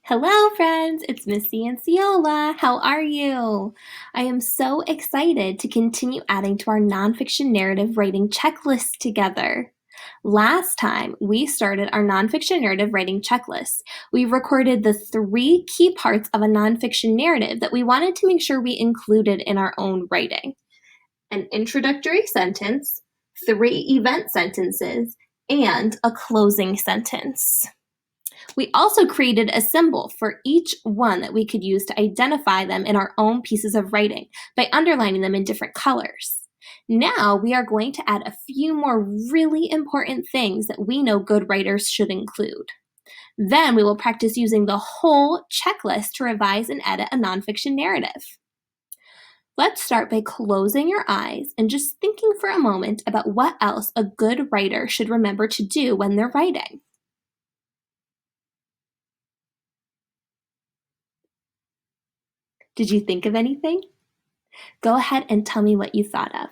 Hello, friends. It's Missy and Ciola. How are you? I am so excited to continue adding to our nonfiction narrative writing checklist together. Last time we started our nonfiction narrative writing checklist, we recorded the 3 key parts of a nonfiction narrative that we wanted to make sure we included in our own writing: an introductory sentence, 3 event sentences, and a closing sentence. We also created a symbol for each one that we could use to identify them in our own pieces of writing by underlining them in different colors. Now we are going to add a few more really important things that we know good writers should include. Then we will practice using the whole checklist to revise and edit a nonfiction narrative. Let's start by closing your eyes and just thinking for a moment about what else a good writer should remember to do when they're writing. Did you think of anything? Go ahead and tell me what you thought of.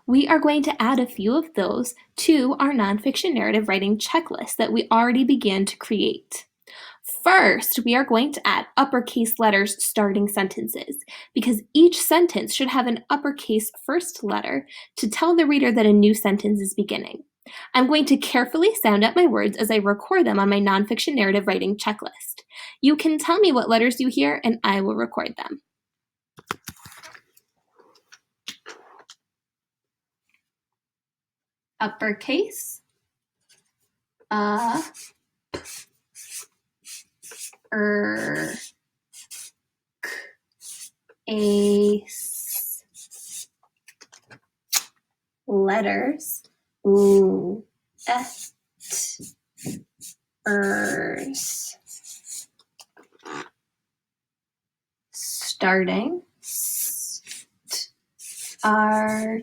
We are going to add a few of those to our nonfiction narrative writing checklist that we already began to create. First, we are going to add uppercase letters starting sentences because each sentence should have an uppercase first letter to tell the reader that a new sentence is beginning. I'm going to carefully sound out my words as I record them on my nonfiction narrative writing checklist. You can tell me what letters you hear and I will record them. Uppercase, ace, letters, starting, starting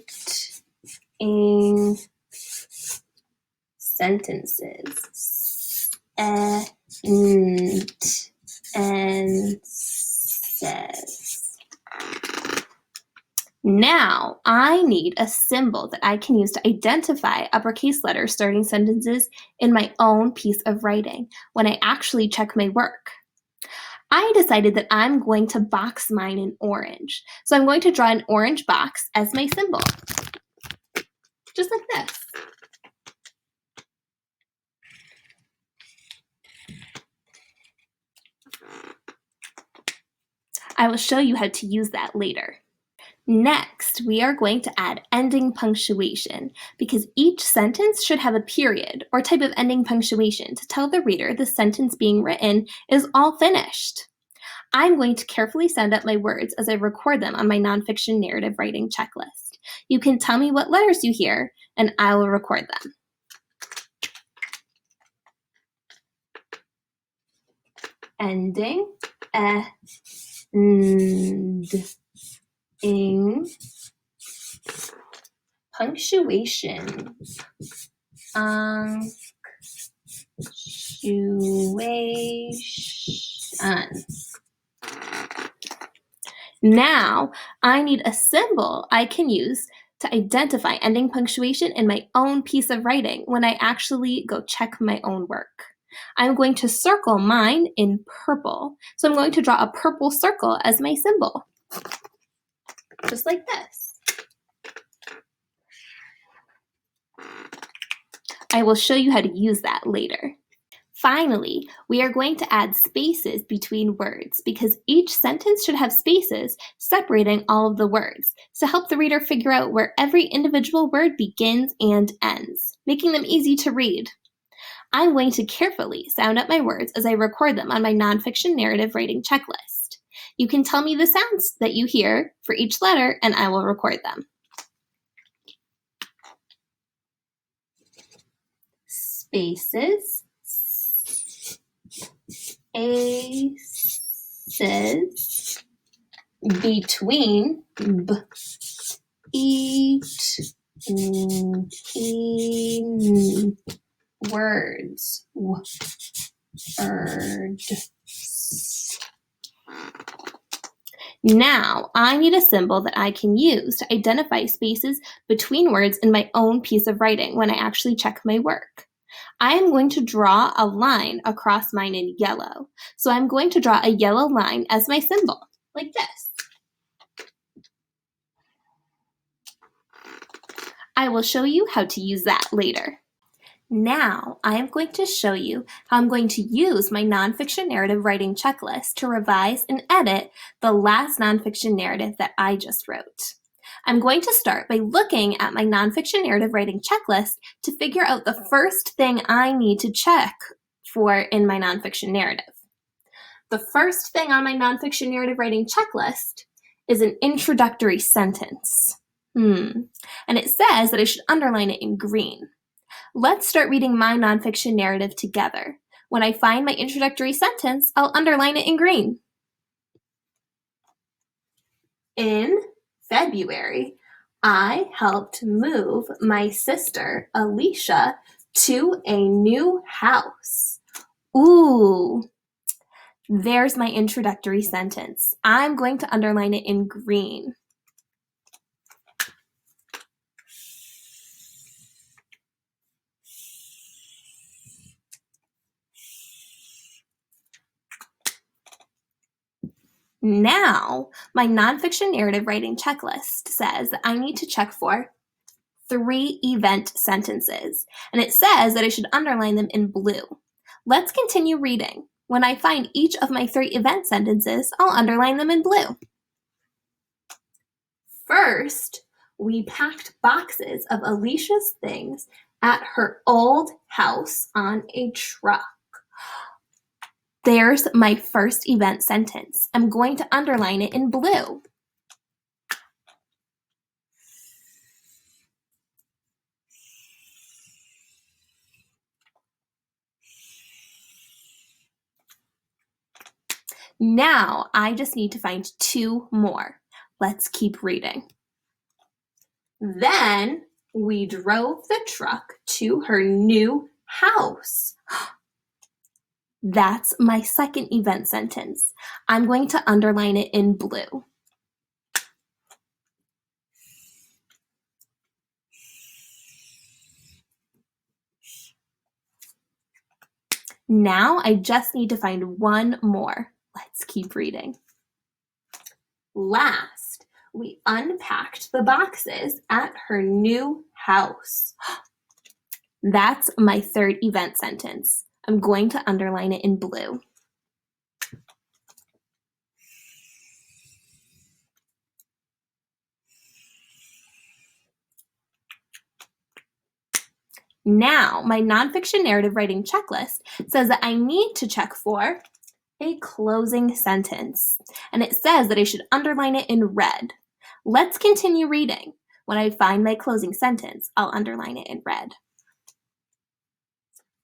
sentences, and says. Now, I need a symbol that I can use to identify uppercase letters starting sentences in my own piece of writing when I actually check my work. I decided that I'm going to box mine in orange. So I'm going to draw an orange box as my symbol, just like this. I will show you how to use that later. Next, we are going to add ending punctuation because each sentence should have a period or type of ending punctuation to tell the reader the sentence being written is all finished. I'm going to carefully sound out my words as I record them on my nonfiction narrative writing checklist. You can tell me what letters you hear and I will record them. Ending, ing, punctuation, punctuation. Now, I need a symbol I can use to identify ending punctuation in my own piece of writing when I actually go check my own work. I'm going to circle mine in purple. So I'm going to draw a purple circle as my symbol, just like this. I will show you how to use that later. Finally, we are going to add spaces between words because each sentence should have spaces separating all of the words to help the reader figure out where every individual word begins and ends, making them easy to read. I'm going to carefully sound out my words as I record them on my nonfiction narrative writing checklist. You can tell me the sounds that you hear for each letter and I will record them. Spaces, aces, between, words, words. Now, I need a symbol that I can use to identify spaces between words in my own piece of writing when I actually check my work. I am going to draw a line across mine in yellow. So I'm going to draw a yellow line as my symbol, like this. I will show you how to use that later. Now, I am going to show you how I'm going to use my nonfiction narrative writing checklist to revise and edit the last nonfiction narrative that I just wrote. I'm going to start by looking at my nonfiction narrative writing checklist to figure out the first thing I need to check for in my nonfiction narrative. The first thing on my nonfiction narrative writing checklist is an introductory sentence. And it says that I should underline it in green. Let's start reading my nonfiction narrative together. When I find my introductory sentence, I'll underline it in green. In February, I helped move my sister, Alicia, to a new house. Ooh, there's my introductory sentence. I'm going to underline it in green. Now, my nonfiction narrative writing checklist says that I need to check for 3 event sentences, and it says that I should underline them in blue. Let's continue reading. When I find each of my 3 event sentences, I'll underline them in blue. First, we packed boxes of Alicia's things at her old house on a truck. There's my first event sentence. I'm going to underline it in blue. Now, I just need to find 2 more. Let's keep reading. Then, we drove the truck to her new house. That's my second event sentence. I'm going to underline it in blue. Now I just need to find 1 more. Let's keep reading. Last, we unpacked the boxes at her new house. That's my third event sentence. I'm going to underline it in blue. Now, my nonfiction narrative writing checklist says that I need to check for a closing sentence, and it says that I should underline it in red. Let's continue reading. When I find my closing sentence, I'll underline it in red.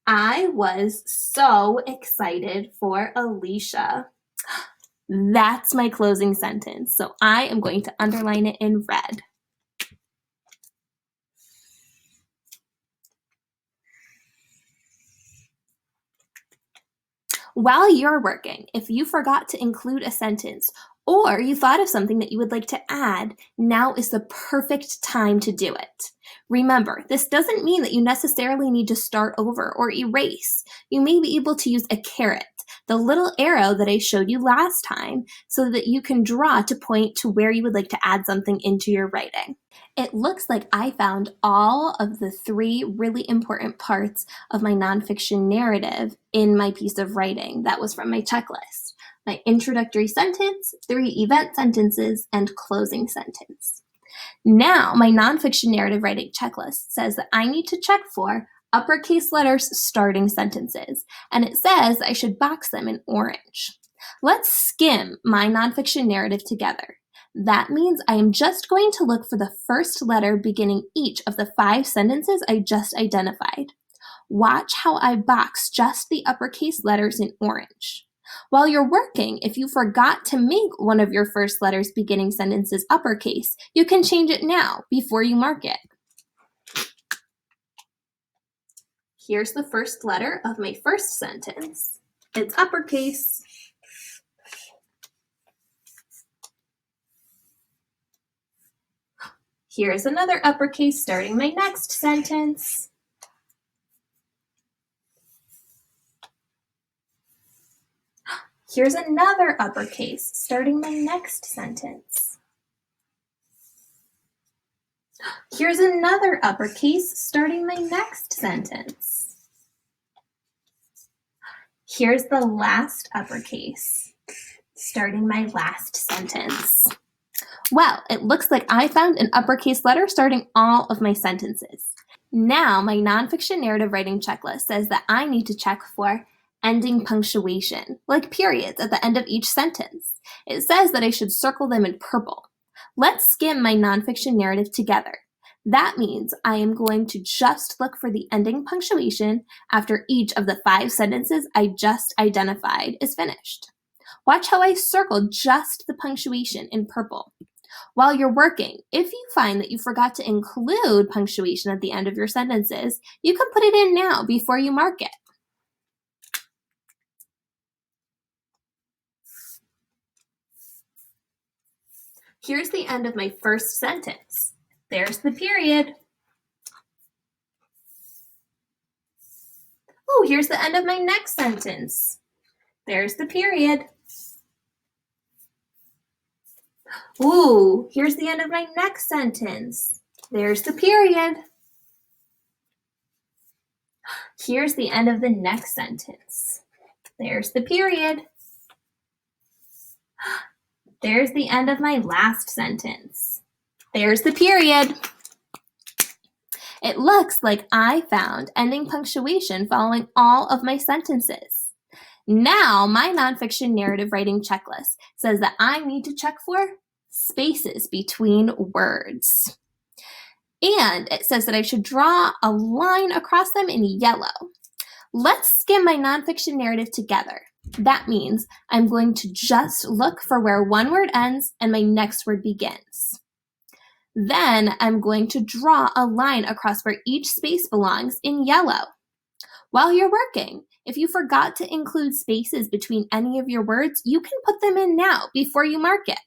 I was so excited for Alicia. That's my closing sentence, so I am going to underline it in red. While you're working, if you forgot to include a sentence or you thought of something that you would like to add, now is the perfect time to do it. Remember, this doesn't mean that you necessarily need to start over or erase. You may be able to use a caret, the little arrow that I showed you last time, so that you can draw to point to where you would like to add something into your writing. It looks like I found all of the 3 really important parts of my nonfiction narrative in my piece of writing that was from my checklist. My introductory sentence, 3 event sentences, and closing sentence. Now, my nonfiction narrative writing checklist says that I need to check for uppercase letters starting sentences, and it says I should box them in orange. Let's skim my nonfiction narrative together. That means I am just going to look for the first letter beginning each of the 5 sentences I just identified. Watch how I box just the uppercase letters in orange. While you're working, if you forgot to make one of your first letters beginning sentences uppercase, you can change it now before you mark it. Here's the first letter of my first sentence. It's uppercase. Here's another uppercase starting my next sentence. Here's another uppercase starting my next sentence. Here's another uppercase starting my next sentence. Here's the last uppercase starting my last sentence. Well, it looks like I found an uppercase letter starting all of my sentences. Now my nonfiction narrative writing checklist says that I need to check for ending punctuation, like periods at the end of each sentence. It says that I should circle them in purple. Let's skim my nonfiction narrative together. That means I am going to just look for the ending punctuation after each of the 5 sentences I just identified is finished. Watch how I circled just the punctuation in purple. While you're working, if you find that you forgot to include punctuation at the end of your sentences, you can put it in now before you mark it. Here's the end of my first sentence. There's the period. Oh, here's the end of my next sentence. There's the period. Ooh, here's the end of my next sentence. There's the period. Here's the end of the next sentence. There's the period. There's the end of my last sentence. There's the period. It looks like I found ending punctuation following all of my sentences. Now my nonfiction narrative writing checklist says that I need to check for spaces between words. And it says that I should draw a line across them in yellow. Let's skim my nonfiction narrative together. That means I'm going to just look for where one word ends and my next word begins. Then I'm going to draw a line across where each space belongs in yellow. While you're working, if you forgot to include spaces between any of your words, you can put them in now before you mark it.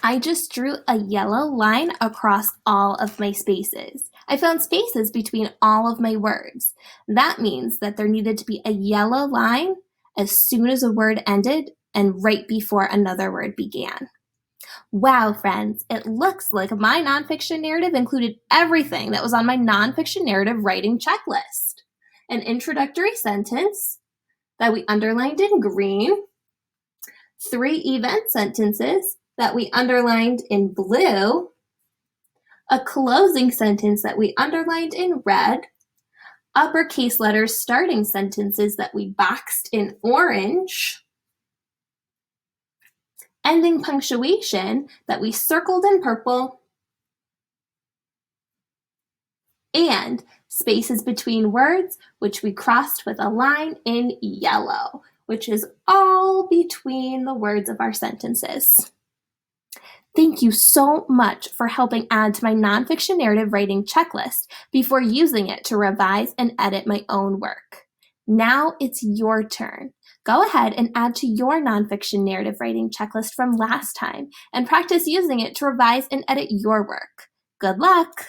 I just drew a yellow line across all of my spaces. I found spaces between all of my words. That means that there needed to be a yellow line as soon as a word ended and right before another word began. Wow, friends, it looks like my nonfiction narrative included everything that was on my nonfiction narrative writing checklist. An introductory sentence that we underlined in green, 3 event sentences that we underlined in blue, a closing sentence that we underlined in red, uppercase letters starting sentences that we boxed in orange, ending punctuation that we circled in purple, and spaces between words, which we crossed with a line in yellow, which is all between the words of our sentences. Thank you so much for helping add to my nonfiction narrative writing checklist before using it to revise and edit my own work. Now it's your turn. Go ahead and add to your nonfiction narrative writing checklist from last time and practice using it to revise and edit your work. Good luck!